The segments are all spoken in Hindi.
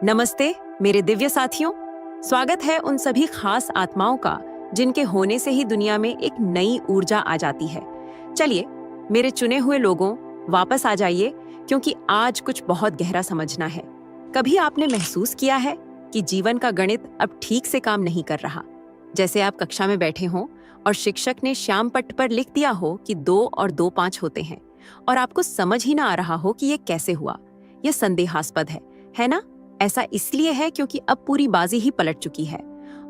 नमस्ते मेरे दिव्य साथियों। स्वागत है उन सभी खास आत्माओं का जिनके होने से ही दुनिया में एक नई ऊर्जा आ जाती है। चलिए मेरे चुने हुए लोगों, वापस आ जाइए, क्योंकि आज कुछ बहुत गहरा समझना है। कभी आपने महसूस किया है कि जीवन का गणित अब ठीक से काम नहीं कर रहा? जैसे आप कक्षा में बैठे हों और शिक्षक ने श्याम पट्ट पर लिख दिया हो कि 2 और 2 5 होते हैं, और आपको समझ ही ना आ रहा हो कि ये कैसे हुआ। यह संदेहास्पद है ना? ऐसा इसलिए है क्योंकि अब पूरी बाजी ही पलट चुकी है,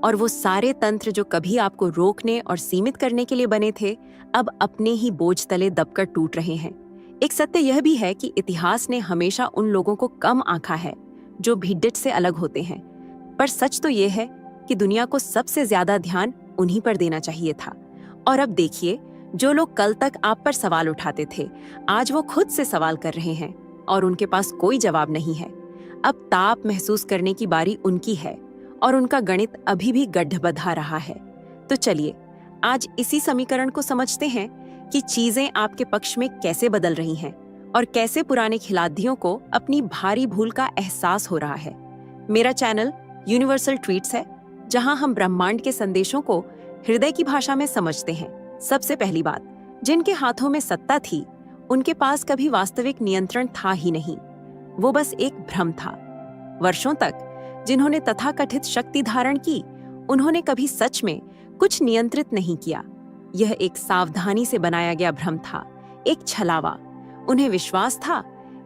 और वो सारे तंत्र जो कभी आपको रोकने और सीमित करने के लिए बने थे, अब अपने ही बोझ तले दबकर टूट रहे हैं। एक सत्य यह भी है कि इतिहास ने हमेशा उन लोगों को कम आंका है जो भिड्ढ से अलग होते हैं, पर सच तो ये है कि दुनिया को सबसे ज्यादा ध्यान उन्हीं पर देना चाहिए था। और अब देखिए, जो लोग कल तक आप पर सवाल उठाते थे, आज वो खुद से सवाल कर रहे हैं और उनके पास कोई जवाब नहीं है। अब ताप महसूस करने की बारी उनकी है, और उनका गणित अभी भी गड्ढबढ़ा रहा है। तो चलिए आज इसी समीकरण को समझते हैं कि चीजें आपके पक्ष में कैसे बदल रही हैं और कैसे पुराने खिलाड़ियों को अपनी भारी भूल का एहसास हो रहा है। मेरा चैनल यूनिवर्सल ट्वीट्स है, जहां हम ब्रह्मांड के संदेशों को हृदय की भाषा में समझते हैं। सबसे पहली बात, जिनके हाथों में सत्ता थी, उनके पास कभी वास्तविक नियंत्रण था ही नहीं। वो बस एक भ्रम था। वर्षों तक जिन्होंने तथाकथित शक्ति धारण की, उन्होंने कभी सच में कुछ नियंत्रित नहीं किया। यह एक सावधानी से बनाया गया भ्रम था, एक छलावा। उन्हें विश्वास था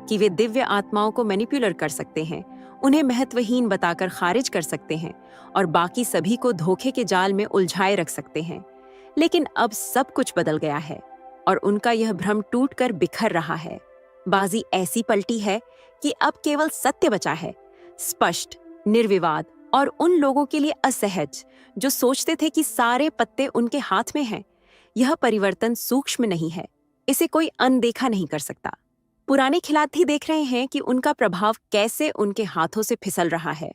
कि वे दिव्य आत्माओं को मैनिपुलेट कर सकते हैं, उन्हें महत्वहीन बताकर खारिज कर सकते हैं और बाकी सभी को धोखे के जाल में उलझाए रख सकते हैं। लेकिन अब सब कुछ बदल गया है और उनका यह भ्रम टूटकर बिखर रहा है। बाजी ऐसी पलटी है कि अब केवल सत्य बचा है, स्पष्ट, निर्विवाद और उन लोगों के लिए असहज जो सोचते थे कि सारे पत्ते उनके हाथ में हैं। यह परिवर्तन सूक्ष्म नहीं है, इसे कोई अनदेखा नहीं कर सकता। पुराने खिलाड़ी देख रहे हैं कि उनका प्रभाव कैसे उनके हाथों से फिसल रहा है,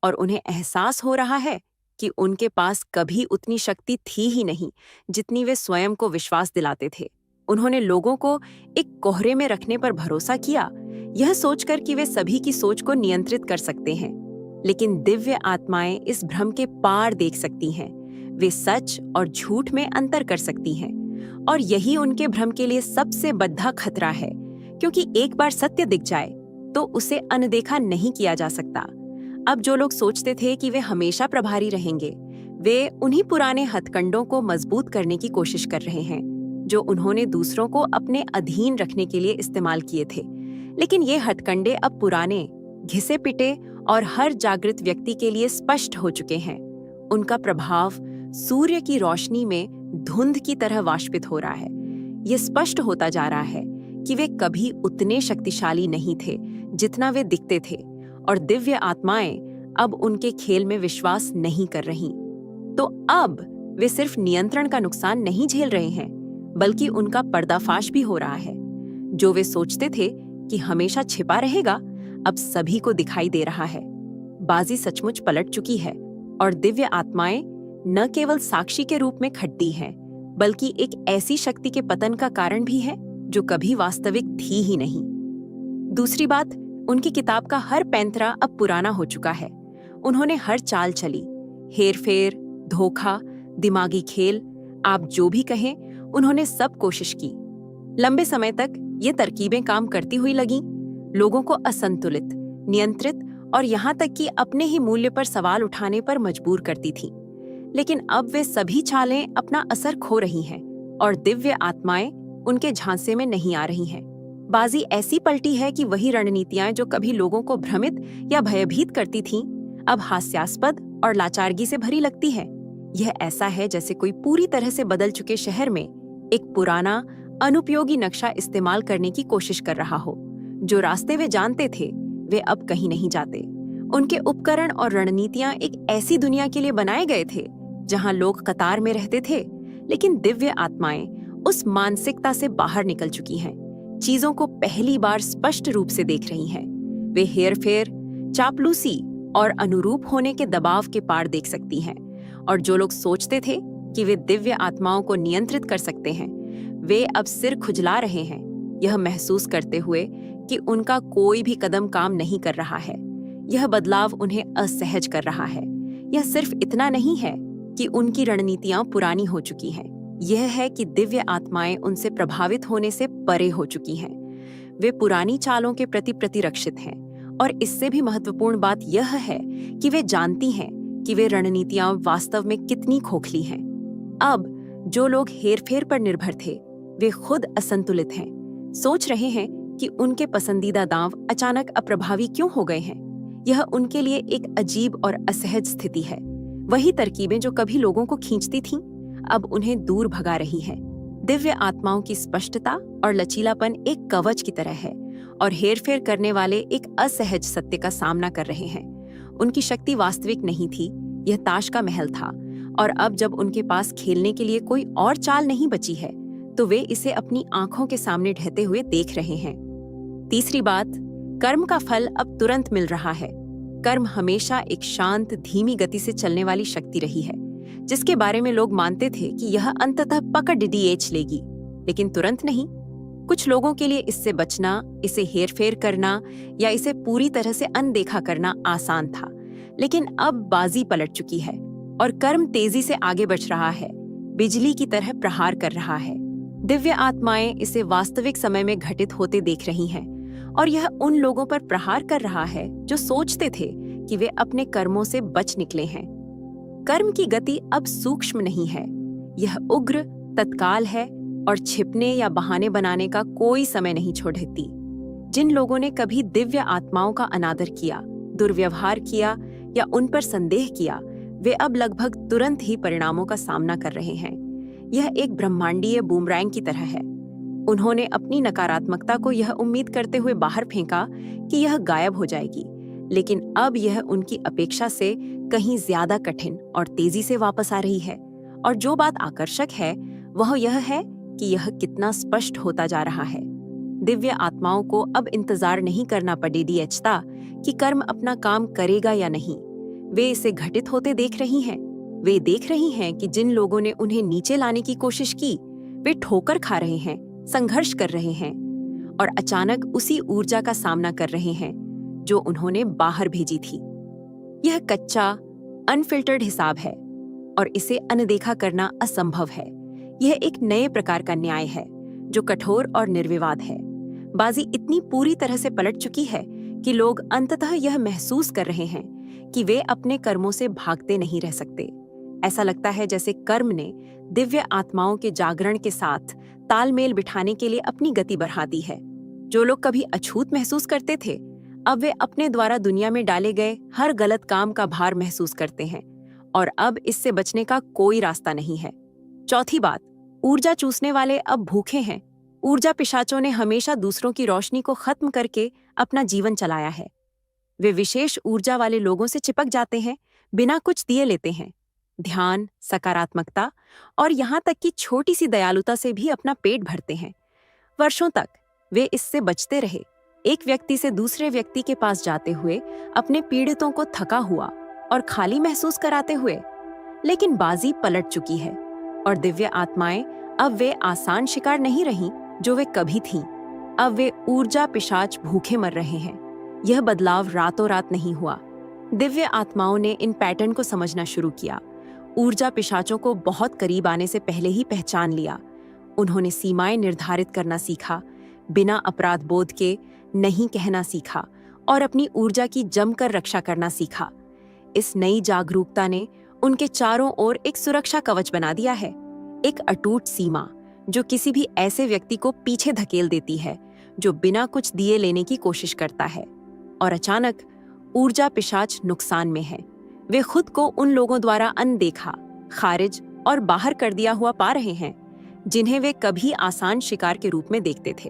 और उन्हें एहसास हो रहा है कि उनके पास कभी उतनी शक्ति थी ही नहीं जितनी वे स्वयं को विश्वास दिलाते थे। उन्होंने लोगों को एक कोहरे में रखने पर भरोसा किया, यह सोचकर कि वे सभी की सोच को नियंत्रित कर सकते हैं। लेकिन दिव्य आत्माएं इस भ्रम के पार देख सकती हैं। वे सच और झूठ में अंतर कर सकती हैं, और यही उनके भ्रम के लिए सबसे बड़ा खतरा है, क्योंकि एक बार सत्य दिख जाए तो उसे अनदेखा नहीं किया जा सकता। अब जो लोग सोचते थे कि वे हमेशा प्रभारी रहेंगे, वे उन्हीं पुराने हथकंडों को मजबूत करने की कोशिश कर रहे हैं जो उन्होंने दूसरों को अपने अधीन रखने के लिए इस्तेमाल किए थे। लेकिन ये हथकंडे अब पुराने, घिसे पिटे और हर जागृत व्यक्ति के लिए स्पष्ट हो चुके हैं। उनका प्रभाव सूर्य की रोशनी में धुंध की तरह वाष्पित हो रहा है। ये स्पष्ट होता जा रहा है कि वे कभी उतने शक्तिशाली नहीं थे जितना वे दिखते थे, और दिव्य आत्माएं अब उनके खेल में विश्वास नहीं कर रही। तो अब वे सिर्फ नियंत्रण का नुकसान नहीं झेल रहे हैं, बल्कि उनका पर्दाफाश भी हो रहा है। जो वे सोचते थे कि हमेशा छिपा रहेगा, अब सभी को दिखाई दे रहा है। बाजी सचमुच पलट चुकी है, और दिव्य आत्माएं न केवल साक्षी के रूप में खड़ती हैं, बल्कि एक ऐसी शक्ति के पतन का कारण भी है जो कभी वास्तविक थी ही नहीं। दूसरी बात, उनकी किताब का हर पैंतरा अब पुराना हो चुका है। उन्होंने हर चाल चली, हेरफेर, धोखा, दिमागी खेल, आप जो भी कहें, उन्होंने सब कोशिश की। लंबे समय तक ये तरकीबें काम करती हुई लगीं, लोगों को असंतुलित, नियंत्रित और यहाँ तक कि अपने ही मूल्य पर सवाल उठाने पर मजबूर करती थीं। लेकिन अब वे सभी चालें अपना असर खो रही हैं, और दिव्य आत्माएं उनके झांसे में नहीं आ रही हैं। बाजी ऐसी पलटी है कि वही रणनीतियां जो कभी लोगों को भ्रमित या भयभीत करती थीं, अब हास्यास्पद और लाचारगी से भरी लगती है। यह ऐसा है जैसे कोई पूरी तरह से बदल चुके शहर में एक पुराना, अनुपयोगी नक्शा इस्तेमाल करने की कोशिश कर रहा हो। जो रास्ते वे जानते थे, वे अब कहीं नहीं जाते। उनके उपकरण और रणनीतियां एक ऐसी दुनिया के लिए बनाए गए थे जहां लोग कतार में रहते थे, लेकिन दिव्य आत्माएं उस मानसिकता से बाहर निकल चुकी हैं। चीजों को पहली बार स्पष्ट रूप से देख रही हैं। वे हेरफेर, चापलूसी और अनुरूप होने के दबाव के पार देख सकती हैं, और जो लोग सोचते थे कि वे दिव्य आत्माओं को नियंत्रित कर सकते हैं, वे अब सिर खुजला रहे हैं, यह महसूस करते हुए कि उनका कोई भी कदम काम नहीं कर रहा है। यह बदलाव उन्हें असहज कर रहा है। यह सिर्फ इतना नहीं है कि उनकी रणनीतियां पुरानी हो चुकी हैं, यह है कि दिव्य आत्माएं उनसे प्रभावित होने से परे हो चुकी हैं। वे पुरानी चालों के प्रति प्रतिरक्षित हैं, और इससे भी महत्वपूर्ण बात यह है कि वे जानती हैं कि वे रणनीतियां वास्तव में कितनी खोखली हैं। अब जो लोग हेरफेर पर निर्भर थे, वे खुद असंतुलित हैं, सोच रहे हैं कि उनके पसंदीदा दांव अचानक अप्रभावी क्यों हो गए हैं। यह उनके लिए एक अजीब और असहज स्थिति है। वही तरकीबें जो कभी लोगों को खींचती थीं, अब उन्हें दूर भगा रही हैं। दिव्य आत्माओं की स्पष्टता और लचीलापन एक कवच की तरह है, और हेरफेर करने वाले एक असहज सत्य का सामना कर रहे हैं। उनकी शक्ति वास्तविक नहीं थी, यह ताश का महल था, और अब जब उनके पास खेलने के लिए कोई और चाल नहीं बची है, तो वे इसे अपनी आंखों के सामने ढहते हुए देख रहे हैं। तीसरी बात, कर्म का फल अब तुरंत मिल रहा है। कर्म हमेशा एक शांत, धीमी गति से चलने वाली शक्ति रही है, जिसके बारे में लोग मानते थे कि यह अंततः पकड़ डीएच लेगी, लेकिन तुरंत नहीं। कुछ लोगों के लिए इससे बचना, इसे हेरफेर करना या इसे पूरी तरह से अनदेखा करना आसान था, लेकिन अब बाजी पलट चुकी है और कर्म तेजी से आगे बढ़ रहा है, बिजली की तरह प्रहार कर रहा है। दिव्य आत्माएं इसे वास्तविक समय में घटित होते देख रही हैं, और यह उन लोगों पर प्रहार कर रहा है जो सोचते थे कि वे अपने कर्मों से बच निकले हैं। कर्म की गति अब सूक्ष्म नहीं है, यह उग्र, तत्काल है, और छिपने या बहाने बनाने का कोई समय नहीं छोड़ती। जिन लोगों ने कभी दिव्य आत्माओं का अनादर किया, दुर्व्यवहार किया या उन पर संदेह किया, वे अब लगभग तुरंत ही परिणामों का सामना कर रहे हैं। यह एक ब्रह्मांडीय बूमरैंग की तरह है। उन्होंने अपनी नकारात्मकता को यह उम्मीद करते हुए बाहर फेंका कि यह गायब हो जाएगी, लेकिन अब यह उनकी अपेक्षा से कहीं ज्यादा कठिन और तेजी से वापस आ रही है। और जो बात आकर्षक है वह यह है कि यह कितना स्पष्ट होता जा रहा है। दिव्य आत्माओं को अब इंतजार नहीं करना पड़ेगा कि कर्म अपना काम करेगा या नहीं। वे इसे घटित होते देख रही हैं। वे देख रही हैं कि जिन लोगों ने उन्हें नीचे लाने की कोशिश की, वे ठोकर खा रहे हैं, संघर्ष कर रहे हैं, और अचानक उसी ऊर्जा का सामना कर रहे हैं जो उन्होंने बाहर भेजी थी। यह कच्चा, अनफिल्टर्ड हिसाब है, और इसे अनदेखा करना असंभव है। यह एक नए प्रकार का न्याय है जो कठोर और निर्विवाद है। बाजी इतनी पूरी तरह से पलट चुकी है कि लोग अंततः यह महसूस कर रहे हैं कि वे अपने कर्मों से भागते नहीं रह सकते। ऐसा लगता है जैसे कर्म ने दिव्य आत्माओं के जागरण के साथ तालमेल बिठाने के लिए अपनी गति बढ़ा दी है। जो लोग कभी अछूत महसूस करते थे, अब वे अपने द्वारा दुनिया में डाले गए हर गलत काम का भार महसूस करते हैं, और अब इससे बचने का कोई रास्ता नहीं है। चौथी बात, ऊर्जा चूसने वाले अब भूखे हैं। ऊर्जा पिशाचों ने हमेशा दूसरों की रोशनी को खत्म करके अपना जीवन चलाया है। वे विशेष ऊर्जा वाले लोगों से चिपक जाते हैं, बिना कुछ दिए लेते हैं। ध्यान, सकारात्मकता और यहाँ तक कि छोटी सी दयालुता से भी अपना पेट भरते हैं। वर्षों तक वे इससे बचते रहे, एक व्यक्ति से दूसरे व्यक्ति के पास जाते हुए, अपने पीड़ितों को थका हुआ और खाली महसूस कराते हुए। लेकिन बाजी पलट चुकी है, और दिव्य आत्माएं अब वे आसान शिकार नहीं रहीं जो वे कभी थीं। अब वे ऊर्जा पिशाच भूखे मर रहे हैं। यह बदलाव रातों रात नहीं हुआ। दिव्य आत्माओं ने इन पैटर्न को समझना शुरू किया। ऊर्जा पिशाचों को बहुत करीब आने से पहले ही पहचान लिया। उन्होंने सीमाएं निर्धारित करना सीखा, बिना अपराध बोध के नहीं कहना सीखा, और अपनी ऊर्जा की जमकर रक्षा करना सीखा। इस नई जागरूकता ने उनके चारों ओर एक सुरक्षा कवच बना दिया है, एक अटूट सीमा जो किसी भी ऐसे व्यक्ति को पीछे धकेल देती है जो बिना कुछ दिए लेने की कोशिश करता है। और अचानक ऊर्जा पिशाच नुकसान में है। वे खुद को उन लोगों द्वारा अनदेखा, खारिज और बाहर कर दिया हुआ पा रहे हैं जिन्हें वे कभी आसान शिकार के रूप में देखते थे।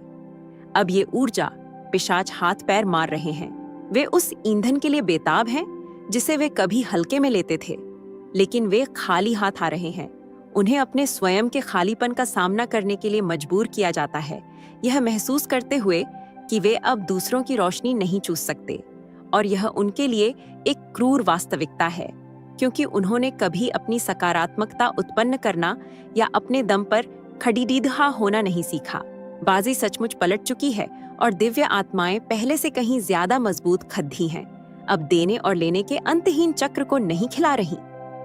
अब ये ऊर्जा पिशाच हाथ पैर मार रहे हैं। वे उस ईंधन के लिए बेताब हैं जिसे वे कभी हल्के में लेते थे, लेकिन वे खाली हाथ आ रहे हैं। उन्हें अपने स्वयं के खालीपन का सामना करने के लिए मजबूर किया जाता है, यह महसूस करते हुए कि वे अब दूसरों की रोशनी नहीं चूस सकते। और यह उनके लिए एक क्रूर वास्तविकता है, क्योंकि उन्होंने कभी अपनी सकारात्मकता उत्पन्न करना या अपने दम पर खड़ीदीधा होना नहीं सीखा। बाजी सचमुच पलट चुकी है, और दिव्य आत्माएं पहले से कहीं ज्यादा मजबूत खद्दी हैं। अब देने और लेने के अंतहीन चक्र को नहीं खिला रही।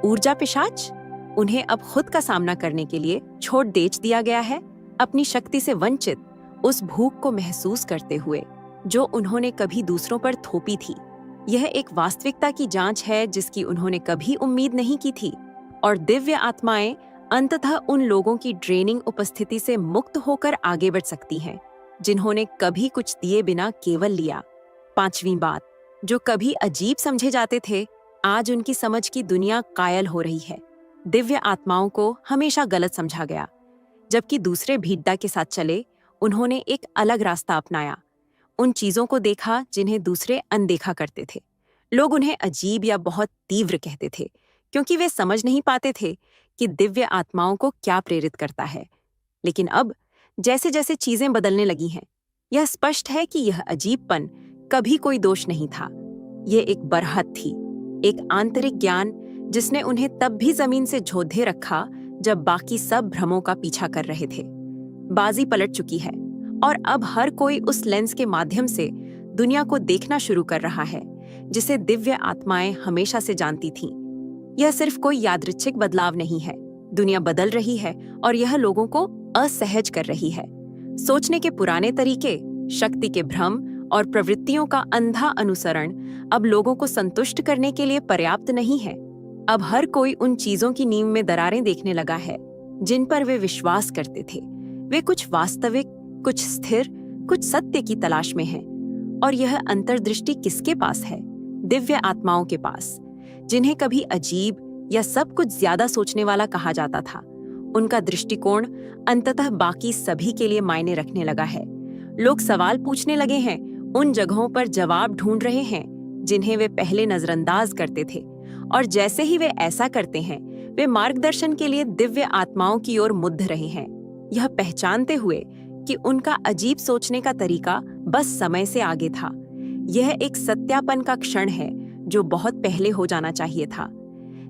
ऊर्जा पिशाच, उन्हें अब खुद का सामना करने के लिए छोड़ बेच दिया गया है, अपनी शक्ति से वंचित उस भूख को महसूस करते हुए जो उन्होंने कभी दूसरों पर थोपी थी। यह एक वास्तविकता की जांच है जिसकी उन्होंने कभी उम्मीद नहीं की थी, और दिव्य आत्माएं अंततः उन लोगों की ड्रेनिंग उपस्थिति से मुक्त होकर आगे बढ़ सकती हैं जिन्होंने कभी कुछ दिए बिना केवल लिया। पांचवीं बात, जो कभी अजीब समझे जाते थे, आज उनकी समझ की दुनिया कायल हो रही है। दिव्य आत्माओं को हमेशा गलत समझा गया, जबकि दूसरे भीड़ता के साथ चले उन्होंने एक अलग रास्ता अपनाया। उन चीजों को देखा जिन्हें दूसरे अनदेखा करते थे। लोग उन्हें अजीब या बहुत तीव्र कहते थे क्योंकि वे समझ नहीं पाते थे कि दिव्य आत्माओं को क्या प्रेरित करता है। लेकिन अब जैसे जैसे चीजें बदलने लगी हैं, यह स्पष्ट है कि यह अजीबपन कभी कोई दोष नहीं था। यह एक बरहत थी, एक आंतरिक ज्ञान जिसने उन्हें तब भी जमीन से झोंधे रखा जब बाकी सब भ्रमों का पीछा कर रहे थे। बाजी पलट चुकी है और अब हर कोई उस लेंस के माध्यम से दुनिया को देखना शुरू कर रहा है जिसे दिव्य आत्माएं हमेशा से जानती थीं। यह सिर्फ कोई यादृच्छिक बदलाव नहीं है, दुनिया बदल रही है और यह लोगों को असहज कर रही है। सोचने के पुराने तरीके, शक्ति के भ्रम और प्रवृत्तियों का अंधा अनुसरण अब लोगों को संतुष्ट करने के लिए पर्याप्त नहीं है। अब हर कोई उन चीजों की नींव में दरारें देखने लगा है जिन पर वे विश्वास करते थे। वे कुछ वास्तविक, कुछ स्थिर, कुछ सत्य की तलाश में हैं। और यह अंतर्दृष्टि किसके पास है? दिव्य आत्माओं के पास, जिन्हें कभी अजीब या सब कुछ ज्यादा सोचने वाला कहा जाता था। उनका दृष्टिकोण अंततः बाकी सभी के लिए मायने रखने लगा है। लोग सवाल पूछने लगे हैं, उन जगहों पर जवाब ढूंढ रहे हैं जिन्हें वे पहले नजरअंदाज करते थे, और जैसे ही वे ऐसा करते हैं, वे मार्गदर्शन के लिए दिव्य आत्माओं की ओर मुड़ रहे हैं, यह पहचानते हुए कि उनका अजीब सोचने का तरीका बस समय से आगे था। यह एक सत्यापन का क्षण है जो बहुत पहले हो जाना चाहिए था।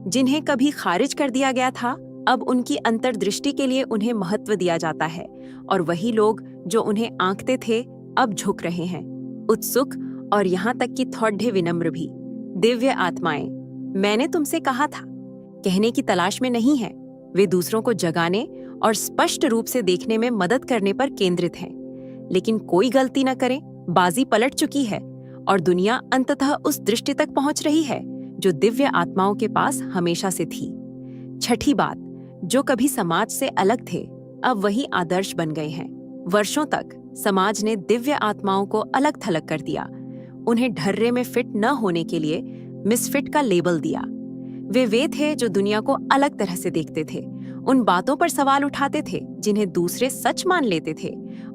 जिन्हें कभी खारिज कर दिया गया था, अब उनकी अंतर्दृष्टि के लिए उन्हें महत्व दिया जाता है, और वही लोग जो उन्हें आंकते थे अब झुक रहे हैं, उत्सुक और यहाँ तक कि थोड़े विनम्र भी। दिव्य आत्माएं, मैंने तुमसे कहा था, कहने की तलाश में नहीं है। वे दूसरों को जगाने और स्पष्ट रूप से देखने में मदद करने पर केंद्रित हैं। लेकिन कोई गलती न करें, बाजी पलट चुकी है और दुनिया अंततः उस दृष्टि तक पहुंच रही है जो दिव्य आत्माओं के पास हमेशा से थी। छठी बात, जो कभी समाज से अलग थे, अब वही आदर्श बन गए हैं। वर्षों तक समाज ने दिव्य आत्माओं को अलग थलग कर दिया, उन्हें ढर्रे में फिट न होने के लिए मिसफिट का लेबल दिया। वे थे जो दुनिया को अलग तरह से देखते थे, उन बातों पर सवाल उठाते थे जिन्हें दूसरे सच मान लेते थे,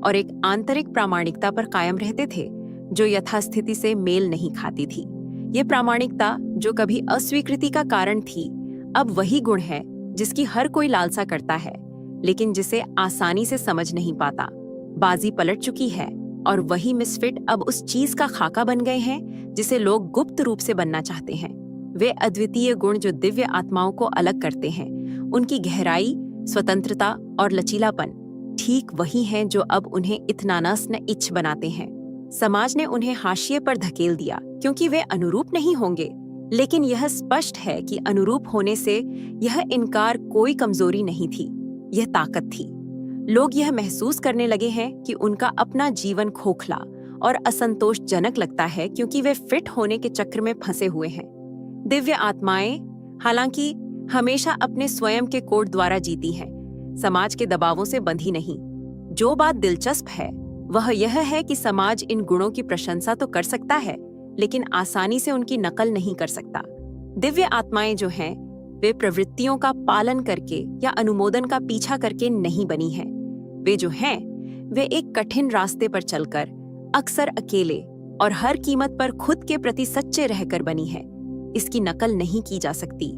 और एक आंतरिक प्रामाणिकता पर कायम रहते थे जो यथास्थिति से मेल नहीं खाती थी। ये प्रामाणिकता जो कभी अस्वीकृति का कारण थी, अब वही गुण है जिसकी हर कोई लालसा करता है, लेकिन जिसे आसानी से समझ नहीं पाता। बाजी पलट चुकी है और वही मिसफिट अब उस चीज का खाका बन गए हैं जिसे लोग गुप्त रूप से बनना चाहते हैं। वे अद्वितीय गुण जो दिव्य आत्माओं को अलग करते हैं, उनकी गहराई, स्वतंत्रता और लचीलापन, ठीक वही हैं जो अब उन्हें इत्नानस न इच्छ बनाते हैं। समाज ने उन्हें हाशिए पर धकेल दिया क्योंकि वे अनुरूप नहीं होंगे, लेकिन यह स्पष्ट है कि अनुरूप होने से यह इनकार कोई कमजोरी नहीं थी, यह ताकत थी। लोग यह महसूस करने लगे हैं कि उनका अपना जीवन खोखला और असंतोषजनक लगता है क्योंकि वे फिट होने के चक्र में फंसे हुए हैं। दिव्य आत्माएं हालांकि हमेशा अपने स्वयं के कोड द्वारा जीती हैं, समाज के दबावों से बंधी नहीं। जो बात दिलचस्प है वह यह है कि समाज इन गुणों की प्रशंसा तो कर सकता है, लेकिन आसानी से उनकी नकल नहीं कर सकता। दिव्य आत्माएं जो हैं, वे प्रवृत्तियों का पालन करके या अनुमोदन का पीछा करके नहीं बनी हैं। वे जो हैं, वे एक कठिन रास्ते पर चलकर, अक्सर अकेले और हर कीमत पर खुद के प्रति सच्चे रहकर बनी है। इसकी नकल नहीं की जा सकती।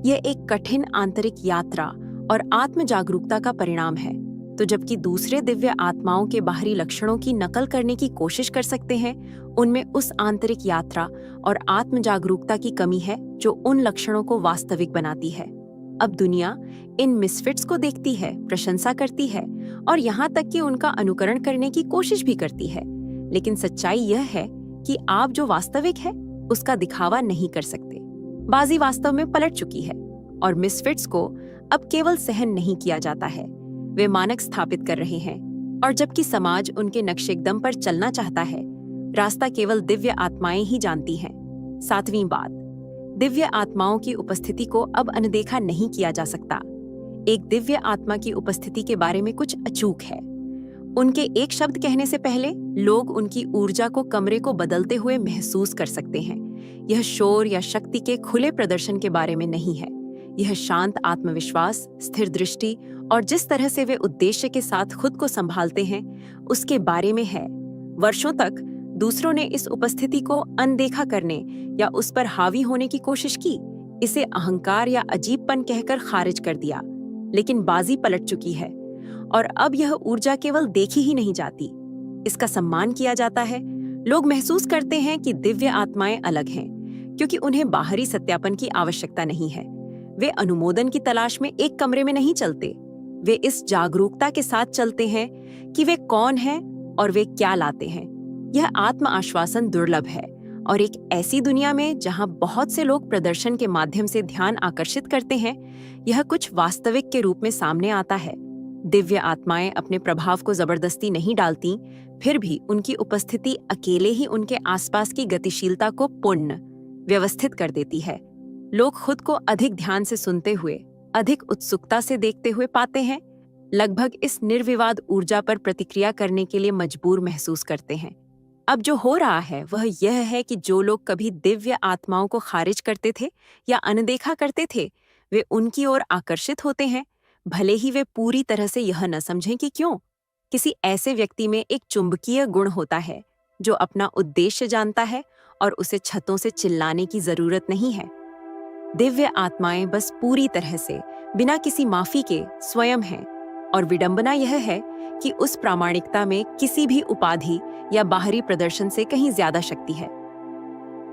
यह एक कठिन आंतरिक यात्रा और आत्म जागरूकता का परिणाम है। तो जबकि दूसरे दिव्य आत्माओं के बाहरी लक्षणों की नकल करने की कोशिश कर सकते हैं, उनमें उस आंतरिक यात्रा और आत्म जागरूकता की कमी है जो उन लक्षणों को वास्तविक बनाती है। अब दुनिया इन मिसफिट्स को देखती है, प्रशंसा करती है और यहाँ तक कि उनका अनुकरण करने की कोशिश भी करती है। लेकिन सच्चाई यह है कि आप जो वास्तविक है उसका दिखावा नहीं कर सकते। बाजी वास्तव में पलट चुकी है और मिसफिट्स को अब केवल सहन नहीं किया जाता है, वे मानक स्थापित कर रहे हैं। और जबकि समाज उनके नक्शेकदम पर चलना चाहता है, रास्ता केवल दिव्य आत्माएं ही जानती हैं। 7वीं बात, दिव्य आत्माओं की उपस्थिति को अब अनदेखा नहीं किया जा सकता। एक दिव्य आत्मा की उपस्थिति के बारे में कुछ अचूक है। उनके एक शब्द कहने से पहले लोग उनकी ऊर्जा को कमरे को बदलते हुए महसूस कर सकते हैं। यह शोर या शक्ति के खुले प्रदर्शन के बारे में नहीं है। यह शांत आत्मविश्वास, स्थिर दृष्टि और जिस तरह से वे उद्देश्य के साथ खुद को संभालते हैं, उसके बारे में है। वर्षों तक दूसरों ने इस उपस्थिति को अनदेखा करने या उस पर हावी होने की कोशिश की, इसे अहंकार या अजीबपन कहकर खारिज कर दिया। लेकिन बाजी पलट चुकी है और अब यह ऊर्जा केवल देखी ही नहीं जाती, इसका सम्मान किया जाता है। लोग महसूस करते हैं कि दिव्य आत्माएं अलग हैं, क्योंकि उन्हें बाहरी सत्यापन की आवश्यकता नहीं है। वे अनुमोदन की तलाश में एक कमरे में नहीं चलते। वे इस जागरूकता के साथ चलते हैं कि वे कौन हैं और वे क्या लाते हैं। यह आत्म आश्वासन दुर्लभ है और एक ऐसी दुनिया में जहां बहुत से लोग प्रदर्शन के माध्यम से ध्यान आकर्षित करते हैं, यह कुछ वास्तविक के रूप में सामने आता है। दिव्य आत्माएं अपने प्रभाव को जबरदस्ती नहीं डालती, फिर भी उनकी उपस्थिति अकेले ही उनके आसपास की गतिशीलता को पूर्ण व्यवस्थित कर देती है। लोग खुद को अधिक ध्यान से सुनते हुए, अधिक उत्सुकता से देखते हुए पाते हैं, लगभग इस निर्विवाद ऊर्जा पर प्रतिक्रिया करने के लिए मजबूर महसूस करते हैं। अब जो हो रहा है वह यह है कि जो लोग कभी दिव्य आत्माओं को खारिज करते थे या अनदेखा करते थे, वे उनकी ओर आकर्षित होते हैं, भले ही वे पूरी तरह से यह न समझें कि क्यों। किसी ऐसे व्यक्ति में एक चुंबकीय गुण होता है जो अपना उद्देश्य जानता है और उसे छतों से चिल्लाने की जरूरत नहीं है। दिव्य आत्माएं बस पूरी तरह से बिना किसी माफी के स्वयं हैं, और विडंबना यह है कि उस प्रामाणिकता में किसी भी उपाधि या बाहरी प्रदर्शन से कहीं ज्यादा शक्ति है।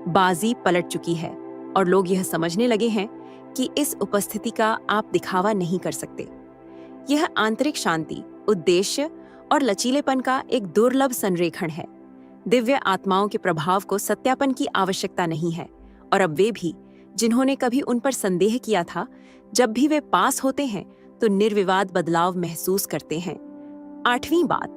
बाजी पलट चुकी है और लोग यह समझने लगे हैं कि इस उपस्थिति का आप दिखावा नहीं कर सकते। यह आंतरिक शांति, उद्देश्य और लचीलेपन का एक दुर्लभ संरेखण है। दिव्य आत्माओं के प्रभाव को सत्यापन की आवश्यकता नहीं है, और अब वे भी जिन्होंने कभी उन पर संदेह किया था, जब भी वे पास होते हैं तो निर्विवाद बदलाव महसूस करते हैं। 8वीं बात,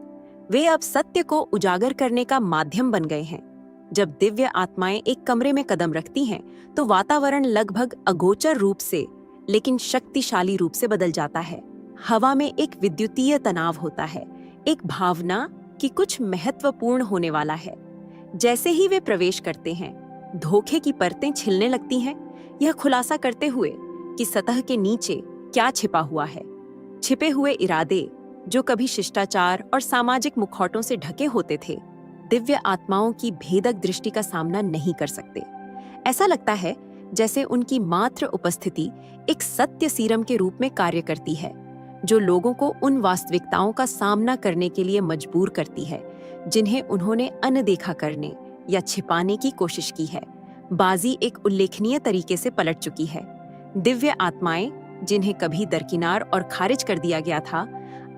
वे अब सत्य को उजागर करने का माध्यम बन गए हैं। जब दिव्य आत्माएं एक कमरे में कदम रखती हैं, तो वातावरण लगभग अगोचर रूप से लेकिन शक्तिशाली रूप से बदल जाता है। हवा में एक विद्युतीय तनाव होता है, एक भावना कि कुछ महत्वपूर्ण होने वाला है। जैसे ही वे प्रवेश करते हैं, धोखे की परतें छिलने लगती हैं, यह खुलासा करते हुए कि सतह के नीचे क्या छिपा हुआ है। छिपे हुए इरादे जो कभी शिष्टाचार और सामाजिक मुखौटों से ढके होते थे, दिव्य आत्माओं की भेदक दृष्टि का सामना नहीं कर सकते। ऐसा लगता है जैसे उनकी मात्र उपस्थिति एक सत्य सीरम के रूप में कार्य करती है, जो लोगों को उन वास्तविकताओं का सामना करने के लिए मजबूर करती है जिन्हें उन्होंने अनदेखा करने या छिपाने की कोशिश की है। बाजी एक उल्लेखनीय तरीके से पलट चुकी है। दिव्य आत्माएं, जिन्हें कभी दरकिनार और खारिज कर दिया गया था,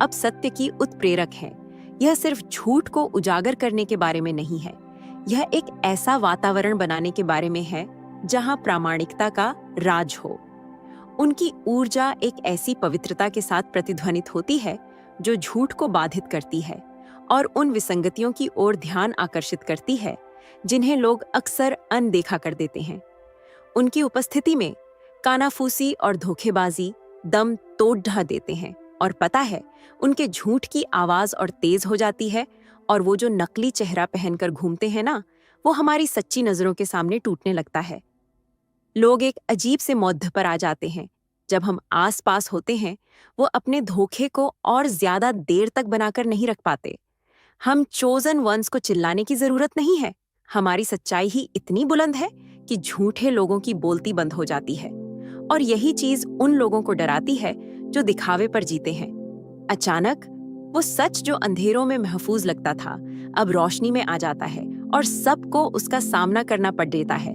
अब सत्य की उत्प्रेरक हैं। यह सिर्फ झूठ को उजागर करने के बारे में नहीं है, यह एक ऐसा वातावरण बनाने के बारे में है जहां प्रामाणिकता का राज हो। उनकी ऊर्जा एक ऐसी पवित्रता के साथ प्रतिध्वनित होती है जो झूठ को बाधित करती है और उन विसंगतियों की ओर ध्यान आकर्षित करती है जिन्हें लोग अक्सर अनदेखा कर देते हैं। उनकी उपस्थिति में कानाफूसी और धोखेबाजी दम तोड़ ढा देते हैं, और पता है, उनके झूठ की आवाज और तेज हो जाती है, और वो जो नकली चेहरा पहनकर घूमते हैं ना, वो हमारी सच्ची नजरों के सामने टूटने लगता है। लोग एक अजीब से मौद्ध पर आ जाते हैं। जब हम आस पास होते हैं, वो अपने धोखे को और ज्यादा देर तक बनाकर नहीं रख पाते। हम चोजन वंस को चिल्लाने की जरूरत नहीं है। हमारी सच्चाई ही इतनी बुलंद है कि झूठे लोगों की बोलती बंद हो जाती है, और यही चीज उन लोगों को डराती है जो दिखावे पर जीते हैं। अचानक वो सच जो अंधेरों में महफूज लगता था, अब रोशनी में आ जाता है और सबको उसका सामना करना पड़ देता है।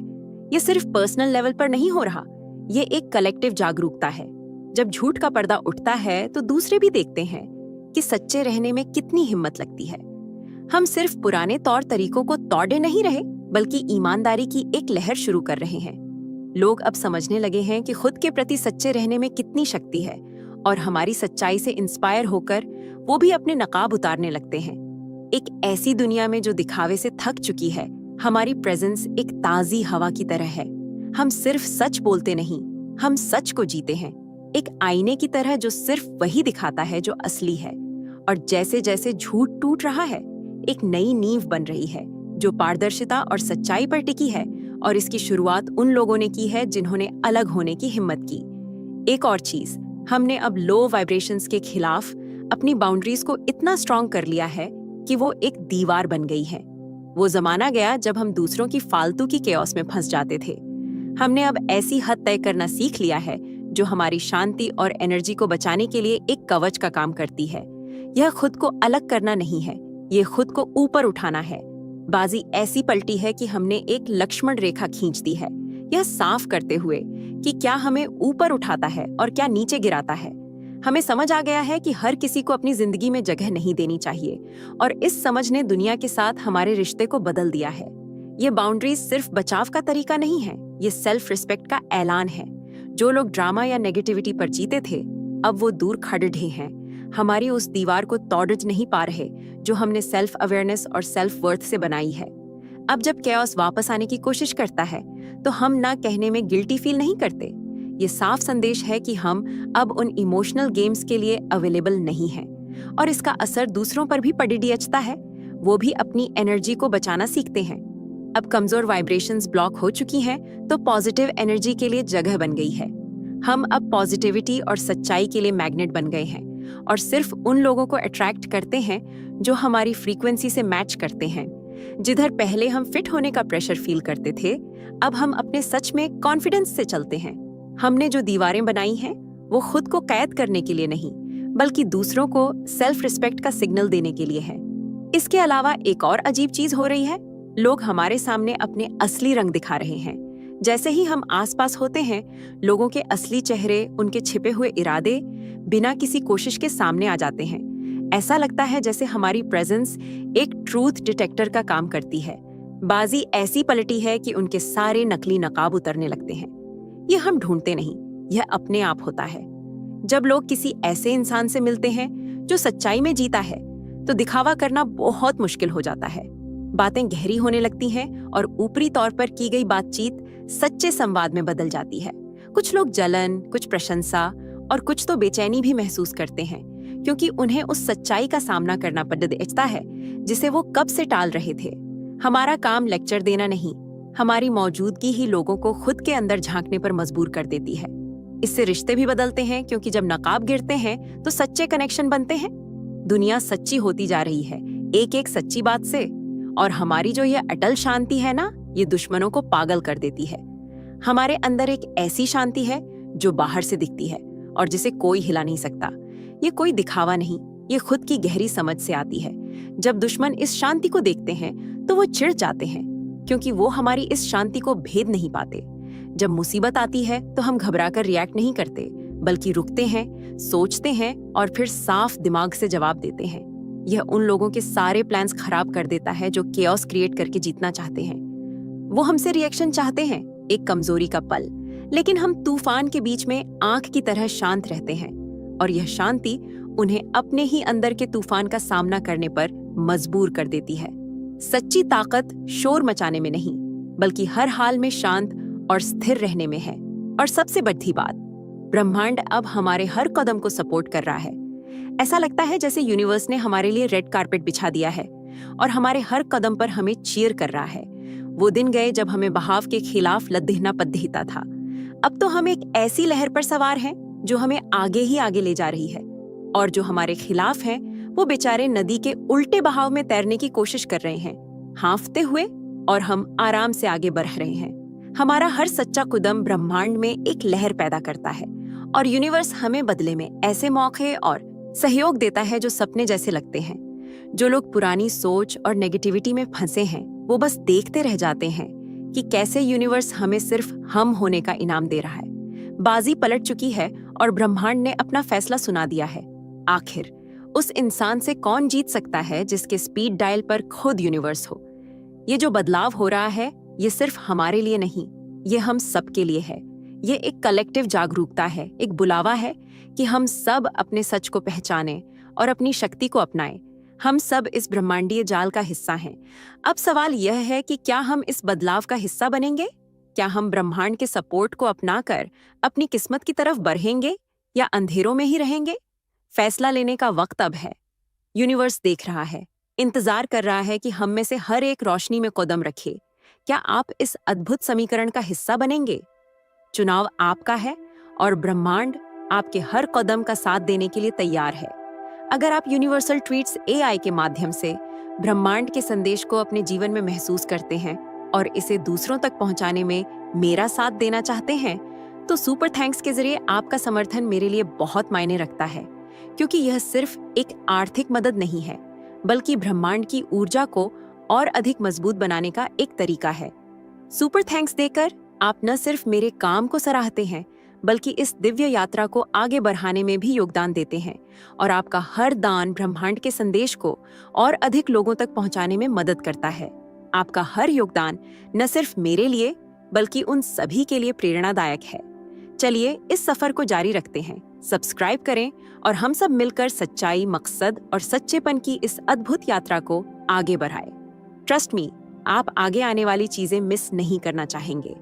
ये सिर्फ पर्सनल लेवल पर नहीं हो रहा, ये एक कलेक्टिव जागरूकता है। जब झूठ का पर्दा उठता है तो दूसरे भी देखते हैं कि सच्चे रहने में कितनी हिम्मत लगती है। हम सिर्फ पुराने तौर तरीकों को तोड़े नहीं रहे, बल्कि ईमानदारी की एक लहर शुरू कर रहे हैं। लोग अब समझने लगे हैं कि खुद के प्रति सच्चे रहने में कितनी शक्ति है, और हमारी सच्चाई से इंस्पायर होकर वो भी अपने नकाब उतारने लगते हैं। एक ऐसी दुनिया में जो दिखावे से थक चुकी है, हमारी प्रेजेंस एक ताज़ी हवा की तरह है। हम सिर्फ सच बोलते नहीं, हम सच को जीते हैं, एक आईने की तरह जो सिर्फ वही दिखाता है जो असली है। और जैसे जैसे झूठ टूट रहा है, एक नई नींव बन रही है जो पारदर्शिता और सच्चाई पर टिकी है। और इसकी शुरुआत उन लोगों ने की है जिन्होंने अलग होने की हिम्मत की। एक और चीज, हमने अब लो वाइब्रेशंस के खिलाफ अपनी बाउंड्रीज को इतना स्ट्रांग कर लिया है कि वो एक दीवार बन गई है। वो जमाना गया जब हम दूसरों की फालतू की केओस में फंस जाते थे। हमने अब ऐसी हद तय करना सीख लिया है जो हमारी शांति और एनर्जी को बचाने के लिए एक कवच का काम करती है। यह खुद को अलग करना नहीं है, ये खुद को ऊपर उठाना है। बाजी ऐसी पलटी है कि हमने एक लक्ष्मण रेखा खींच दी है, यह साफ करते हुए कि क्या हमें ऊपर उठाता है और क्या नीचे गिराता है। हमें समझ आ गया है कि हर किसी को अपनी जिंदगी में जगह नहीं देनी चाहिए, और इस समझ ने दुनिया के साथ हमारे रिश्ते को बदल दिया है। ये बाउंड्रीज सिर्फ बचाव का तरीका नहीं है, ये सेल्फ रिस्पेक्ट का ऐलान है। जो लोग ड्रामा या नेगेटिविटी पर जीते थे, अब वो दूर खड़े हैं, हमारी उस दीवार को तोड़ नहीं पा रहे जो हमने सेल्फ अवेयरनेस और सेल्फ वर्थ से बनाई है। अब जब कैओस वापस आने की कोशिश करता है तो हम ना कहने में गिल्टी फील नहीं करते। ये साफ संदेश है कि हम अब उन इमोशनल गेम्स के लिए अवेलेबल नहीं हैं, और इसका असर दूसरों पर भी पड़ीअचता है। वो भी अपनी एनर्जी को बचाना सीखते हैं। अब कमजोर वाइब्रेशंस ब्लॉक हो चुकी हैं तो पॉजिटिव एनर्जी के लिए जगह बन गई है। हम अब पॉजिटिविटी और सच्चाई के लिए मैग्नेट बन गए हैं, और सिर्फ उन लोगों को अट्रैक्ट करते हैं जो हमारी फ्रीक्वेंसी से मैच करते हैं। जिधर पहले हम फिट होने का प्रेशर फील करते थे, अब हम अपने सच में कॉन्फिडेंस से चलते हैं। हमने जो दीवारें बनाई हैं वो खुद को कैद करने के लिए नहीं, बल्कि दूसरों को सेल्फ रिस्पेक्ट का सिग्नल देने के लिए है। इसके अलावा एक और अजीब चीज हो रही है, लोग हमारे सामने अपने असली रंग दिखा रहे हैं। जैसे ही हम आसपास होते हैं, लोगों के असली चेहरे, उनके छिपे हुए इरादे बिना किसी कोशिश के सामने आ जाते हैं। ऐसा लगता है जैसे हमारी प्रेजेंस एक ट्रूथ डिटेक्टर का काम करती है। बाजी ऐसी पलटी है कि उनके सारे नकली नकाब उतरने लगते हैं। ये हम ढूंढते नहीं, यह अपने आप होता है। जब लोग किसी ऐसे इंसान से मिलते हैं जो सच्चाई में जीता है, तो दिखावा करना बहुत मुश्किल हो जाता है। बातें गहरी होने लगती हैं और ऊपरी तौर पर की गई बातचीत सच्चे संवाद में बदल जाती है। कुछ लोग जलन, कुछ प्रशंसा और कुछ तो बेचैनी भी महसूस करते हैं, क्योंकि उन्हें उस सच्चाई का सामना करना पड़ता है जिसे वो कब से टाल रहे थे। हमारा काम लेक्चर देना नहीं, हमारी मौजूदगी ही लोगों को खुद के अंदर झांकने पर मजबूर कर देती है। इससे रिश्ते भी बदलते हैं, क्योंकि जब नकाब गिरते हैं तो सच्चे कनेक्शन बनते हैं। दुनिया सच्ची होती जा रही है एक एक सच्ची बात से, और हमारी जो ये अटल शांति है ना, ये दुश्मनों को पागल कर देती है। हमारे अंदर एक ऐसी शांति है जो बाहर से दिखती है और जिसे कोई हिला नहीं सकता। ये कोई दिखावा नहीं, ये खुद की गहरी समझ से आती है। जब दुश्मन इस शांति को देखते हैं तो वो चिढ़ जाते हैं, क्योंकि वो हमारी इस शांति को भेद नहीं पाते। जब मुसीबत आती है तो हम घबराकर रिएक्ट नहीं करते, बल्कि रुकते हैं, सोचते हैं और फिर साफ दिमाग से जवाब देते हैं। यह उन लोगों के सारे प्लान्स खराब कर देता है जो केओस क्रिएट करके जीतना चाहते हैं। वो हमसे रिएक्शन चाहते हैं, एक कमजोरी का पल, लेकिन हम तूफान के बीच में आंख की तरह शांत रहते हैं, और यह शांति उन्हें अपने ही अंदर के तूफान का सामना करने पर मजबूर कर देती है। सच्ची ताकत शोर मचाने में नहीं, बल्कि हर हाल में शांत और स्थिर रहने में है। और सबसे बड़ी बात, ब्रह्मांड अब हमारे हर कदम को सपोर्ट कर रहा है। ऐसा लगता है जैसे यूनिवर्स ने हमारे लिए रेड कारपेट बिछा दिया है और हमारे हर कदम पर हमें चीयर कर रहा है। वो दिन गए जब हमें बहाव के खिलाफ लद्दीना पद्दीता था। अब तो हम एक ऐसी लहर पर सवार हैं जो हमें आगे ही आगे ले जा रही है, और जो हमारे खिलाफ हैं वो बेचारे नदी के उल्टे बहाव में तैरने की कोशिश कर रहे हैं, हांफते हुए, और हम आराम से आगे बढ़ रहे हैं। हमारा हर सच्चा कदम ब्रह्मांड में एक लहर पैदा करता है, और यूनिवर्स हमें बदले में ऐसे मौके और सहयोग देता है जो सपने जैसे लगते हैं। जो लोग पुरानी सोच और नेगेटिविटी में फंसे हैं, वो बस देखते रह जाते हैं कि कैसे यूनिवर्स हमें सिर्फ हम होने का इनाम दे रहा है। बाजी पलट चुकी है और ब्रह्मांड ने अपना फैसला सुना दिया है। आखिर उस इंसान से कौन जीत सकता है जिसके स्पीड डायल पर खुद यूनिवर्स हो? ये जो बदलाव हो रहा है, ये सिर्फ हमारे लिए नहीं, ये हम सबके लिए है। ये एक कलेक्टिव जागरूकता है, एक बुलावा है कि हम सब अपने सच को पहचानें और अपनी शक्ति को अपनाएं। हम सब इस ब्रह्मांडीय जाल का हिस्सा हैं। अब सवाल यह है कि क्या हम इस बदलाव का हिस्सा बनेंगे? क्या हम ब्रह्मांड के सपोर्ट को अपनाकर अपनी किस्मत की तरफ बढ़ेंगे या अंधेरों में ही रहेंगे? फैसला लेने का वक्त अब है। यूनिवर्स देख रहा है, इंतजार कर रहा है कि हम में से हर एक रोशनी में कदम रखे। क्या आप इस अद्भुत समीकरण का हिस्सा बनेंगे? चुनाव आपका है और ब्रह्मांड आपके हर कदम का साथ देने के लिए तैयार है। अगर आप यूनिवर्सल ट्वीट्स एआई के माध्यम से ब्रह्मांड के संदेश को अपने जीवन में महसूस करते हैं और इसे दूसरों तक पहुंचाने में मेरा साथ देना चाहते हैं, तो सुपर थैंक्स के जरिए आपका समर्थन मेरे लिए बहुत मायने रखता है, क्योंकि यह सिर्फ एक आर्थिक मदद नहीं है, बल्कि ब्रह्मांड की ऊर्जा को और अधिक मजबूत बनाने का एक तरीका है। सुपर थैंक्स देकर आप न सिर्फ मेरे काम को सराहते हैं, बल्कि इस दिव्य यात्रा को आगे बढ़ाने में भी योगदान देते हैं, और आपका हर दान ब्रह्मांड के संदेश को और अधिक लोगों तक पहुंचाने में मदद करता है। आपका हर योगदान न सिर्फ मेरे लिए, बल्कि उन सभी के लिए प्रेरणादायक है। चलिए इस सफर को जारी रखते हैं। सब्सक्राइब करें और हम सब मिलकर सच्चाई, मकसद और सच्चेपन की इस अद्भुत यात्रा को आगे बढ़ाएं। ट्रस्ट मी, आप आगे आने वाली चीजें मिस नहीं करना चाहेंगे।